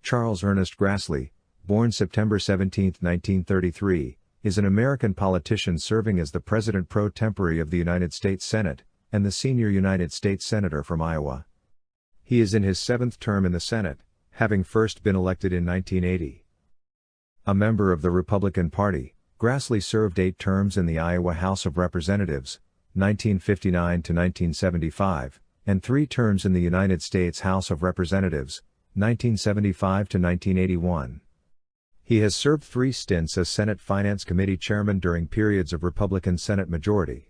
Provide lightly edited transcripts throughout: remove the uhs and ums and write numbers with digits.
Charles Ernest Grassley, born September 17, 1933, is an American politician serving as the President pro tempore of the United States Senate, and the senior United States Senator from Iowa. He is in his seventh term in the Senate, having first been elected in 1980. A member of the Republican Party, Grassley served 8 terms in the Iowa House of Representatives, 1959 to 1975, and 3 terms in the United States House of Representatives, 1975 to 1981. He has served 3 stints as Senate Finance Committee Chairman during periods of Republican Senate majority.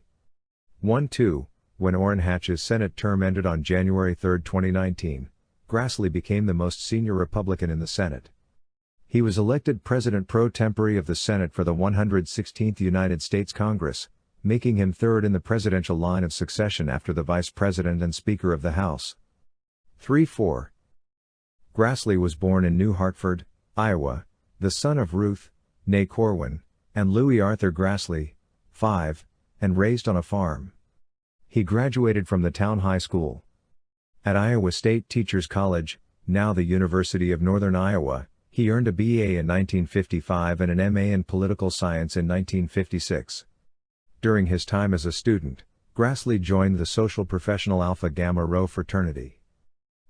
1-2, when Orrin Hatch's Senate term ended on January 3, 2019, Grassley became the most senior Republican in the Senate. He was elected President pro tempore of the Senate for the 116th United States Congress, making him third in the presidential line of succession after the Vice President and Speaker of the House. 3-4. Grassley was born in New Hartford, Iowa, the son of Ruth, née Corwin, and Louis Arthur Grassley, 5, and raised on a farm. He graduated from the town high school. At Iowa State Teachers College, now the University of Northern Iowa, he earned a BA in 1955 and an MA in Political Science in 1956. During his time as a student, Grassley joined the social professional Alpha Gamma Rho fraternity.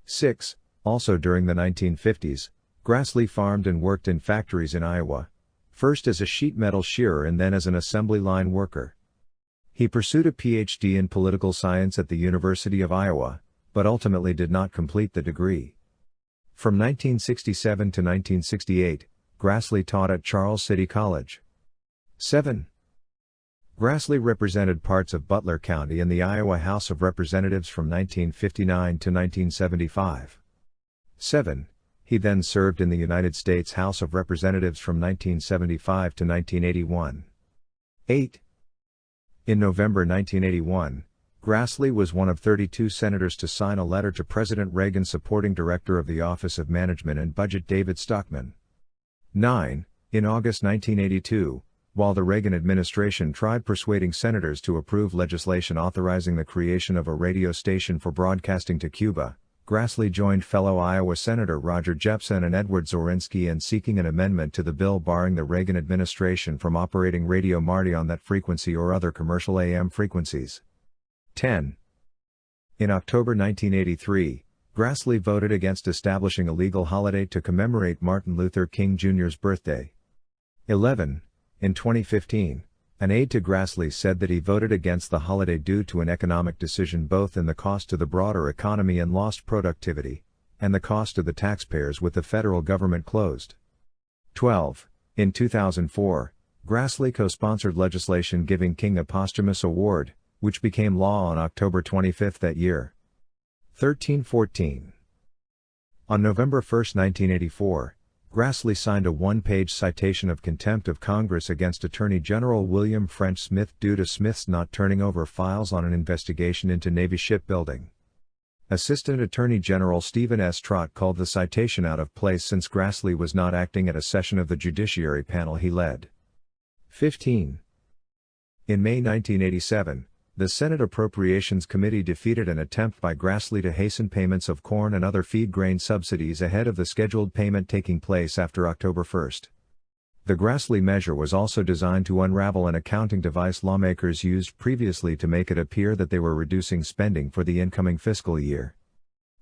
6. Also during the 1950s, Grassley farmed and worked in factories in Iowa, first as a sheet metal shearer and then as an assembly line worker. He pursued a Ph.D. in political science at the University of Iowa, but ultimately did not complete the degree. From 1967 to 1968, Grassley taught at Charles City College. 7. Grassley represented parts of Butler County in the Iowa House of Representatives from 1959 to 1975. 7. He then served in the United States House of Representatives from 1975 to 1981. 8. In November 1981, Grassley was one of 32 senators to sign a letter to President Reagan supporting Director of the Office of Management and Budget David Stockman. 9. In August 1982, while the Reagan administration tried persuading senators to approve legislation authorizing the creation of a radio station for broadcasting to Cuba, Grassley joined fellow Iowa Senator Roger Jepsen and Edward Zorzinski in seeking an amendment to the bill barring the Reagan administration from operating Radio Marti on that frequency or other commercial AM frequencies. 10. In October 1983, Grassley voted against establishing a legal holiday to commemorate Martin Luther King Jr.'s birthday. 11. In 2015, an aide to Grassley said that he voted against the holiday due to an economic decision both in the cost to the broader economy and lost productivity, and the cost to the taxpayers with the federal government closed. 12. In 2004, Grassley co-sponsored legislation giving King a posthumous award, which became law on October 25 that year. 13-14. On November 1, 1984, Grassley signed a 1-page citation of contempt of Congress against Attorney General William French Smith due to Smith's not turning over files on an investigation into Navy shipbuilding. Assistant Attorney General Stephen S. Trott called the citation out of place since Grassley was not acting at a session of the Judiciary panel he led. 15. In May 1987, the Senate Appropriations Committee defeated an attempt by Grassley to hasten payments of corn and other feed grain subsidies ahead of the scheduled payment taking place after October 1. The Grassley measure was also designed to unravel an accounting device lawmakers used previously to make it appear that they were reducing spending for the incoming fiscal year.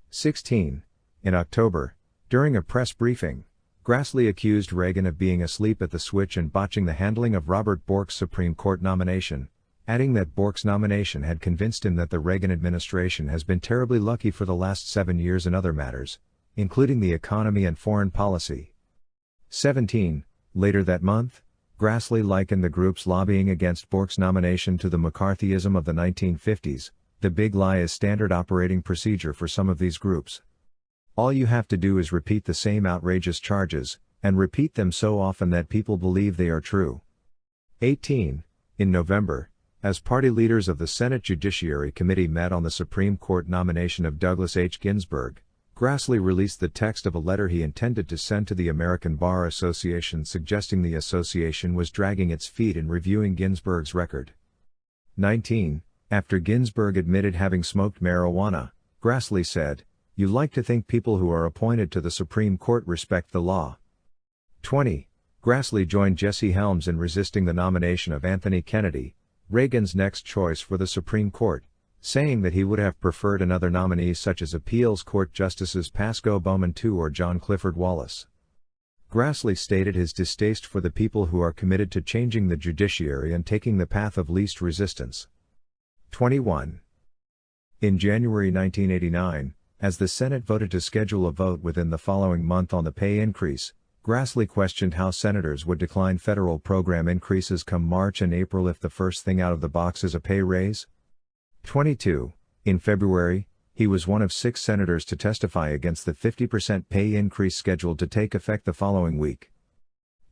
16. In October, during a press briefing, Grassley accused Reagan of being asleep at the switch and botching the handling of Robert Bork's Supreme Court nomination, adding that Bork's nomination had convinced him that the Reagan administration has been terribly lucky for the last 7 years in other matters, including the economy and foreign policy. 17. Later that month, Grassley likened the group's lobbying against Bork's nomination to the McCarthyism of the 1950s. The big lie is standard operating procedure for some of these groups. All you have to do is repeat the same outrageous charges, and repeat them so often that people believe they are true. 18. In November, as party leaders of the Senate Judiciary Committee met on the Supreme Court nomination of Douglas H. Ginsburg, Grassley released the text of a letter he intended to send to the American Bar Association suggesting the association was dragging its feet in reviewing Ginsburg's record. 19. After Ginsburg admitted having smoked marijuana, Grassley said, You like to think people who are appointed to the Supreme Court respect the law. 20. Grassley joined Jesse Helms in resisting the nomination of Anthony Kennedy, Reagan's next choice for the Supreme Court, saying that he would have preferred another nominee such as Appeals Court Justices Pascoe Bowman II or John Clifford Wallace. Grassley stated his distaste for the people who are committed to changing the judiciary and taking the path of least resistance. 21. In January 1989, as the Senate voted to schedule a vote within the following month on the pay increase, Grassley questioned how senators would decline federal program increases come March and April if the first thing out of the box is a pay raise. 22. In February, he was one of 6 senators to testify against the 50% pay increase scheduled to take effect the following week.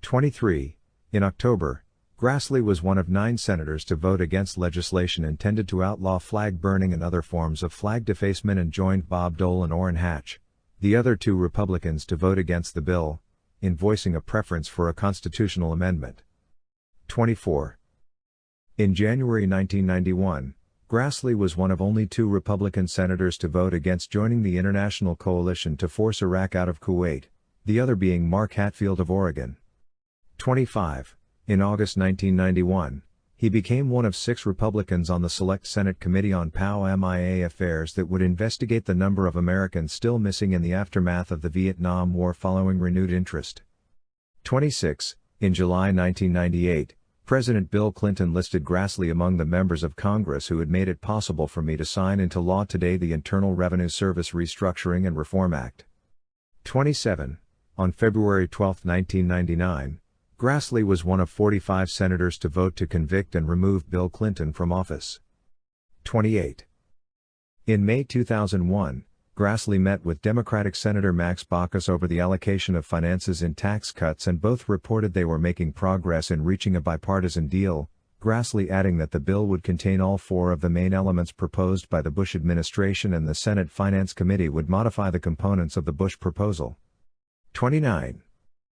23. In October, Grassley was one of 9 senators to vote against legislation intended to outlaw flag burning and other forms of flag defacement and joined Bob Dole and Orrin Hatch, the other 2 Republicans, to vote against the bill, in voicing a preference for a constitutional amendment. 24. In January 1991, Grassley was one of only 2 Republican senators to vote against joining the international coalition to force Iraq out of Kuwait, the other being Mark Hatfield of Oregon. 25. In August 1991, he became one of 6 Republicans on the Select Senate Committee on POW-MIA Affairs that would investigate the number of Americans still missing in the aftermath of the Vietnam War following renewed interest. 26. In July 1998, President Bill Clinton listed Grassley among the members of Congress who had made it possible for me to sign into law today the Internal Revenue Service Restructuring and Reform Act. 27. On February 12, 1999, Grassley was one of 45 senators to vote to convict and remove Bill Clinton from office. 28. In May 2001, Grassley met with Democratic Senator Max Baucus over the allocation of finances in tax cuts, and both reported they were making progress in reaching a bipartisan deal, Grassley adding that the bill would contain all 4 of the main elements proposed by the Bush administration and the Senate Finance Committee would modify the components of the Bush proposal. 29.